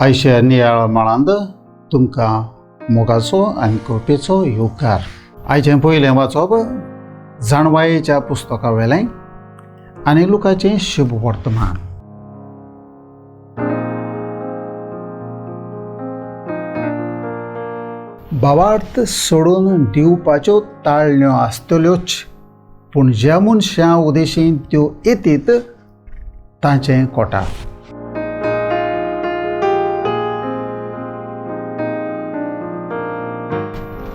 आयच्या नियाळ मळांत तुमकां मोगाचो आनी कृपेचो येवकार. आयचें पयलें वाचप जाणवायेच्या पुस्तका वेलें आनी लुकाचें शुभ वर्तमान. भावार्थ सोडून दिवपाच्यो ताळण्यो आसतल्योच, पूण ज्या मनशां उदेशीन त्यो येतीत तांचें कोटा.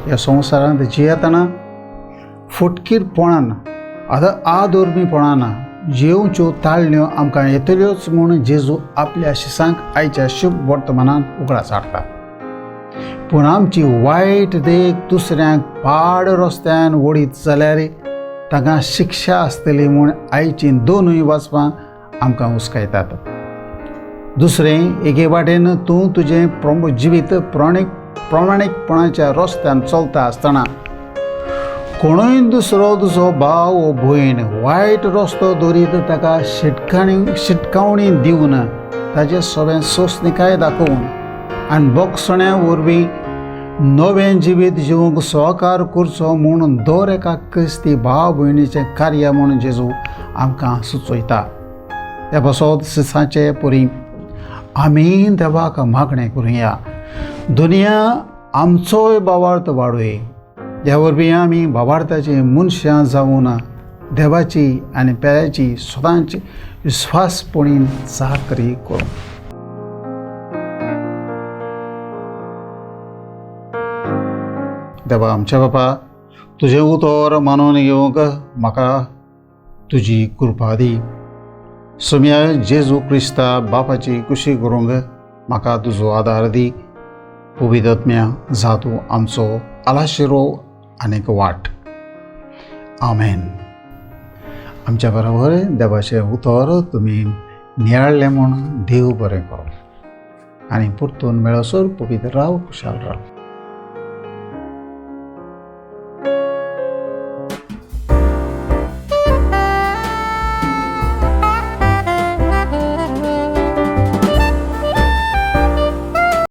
ह्या संवसारांत जियेतना फटकीरपणान आदोर्मीपणान जेवच्यो ताळण्यो आमकां येतल्योच म्हूण जेजू आपल्या शिसांक आयच्या शुभ वर्तमानान उगडास हाडटा. पूण आमची वायट देख दुसऱ्यांक पाड रस्त्यान ओडीत जाल्यार तांकां शिक्षा आसतली म्हूण आयचीं दोनूय वाचपां आमकां हुस्कायतात. दुसरें, एके वाटेन तूं तुजें जिवीत प्रामाणीकपणाच्या रस्त्यान चलता आसतना कोणूय दुसरो तुजो भाव वो भयण वायट रस्तो दवरीत ताका शिटकावणी दिवन ताचें सगळें सोंसणिकाय दाखोवन आनी बोगसण्या वरवीं नवें जिवीत जिवंक सहकार करचो म्हूण दर एका क्रिस्ती भाव भयणीचें कार्य म्हूण जेजू आमकां सुचयता. त्या बसत सिसाचे परी आमी देवाक मागणें करुया, दुनिया आमचोय भावार्थ वाडोय. ह्या वरवीं आमी भावार्थाची मनशां जावन देवाची आनी पेऱ्याची सदांची विस्वासपणीन चाकरी करूं. देवा आमच्या बापा, तुजें उतर मानून घेवंक म्हाका तुजी कृपा दी. सुम्या जेजू क्रिस्ता बापाची कुशी करूंक म्हाका तुजो आदार दी. पवित्र आत्म्या, जा तूं आमचो आलाशिरो आनीक वाट. आमेन. आमच्या बरोबर देवाचें उतर तुमी नियाळ्ळें म्हूण देव बरें करो आनी परतून मेळसर पवित्र राव, खुशाल राव.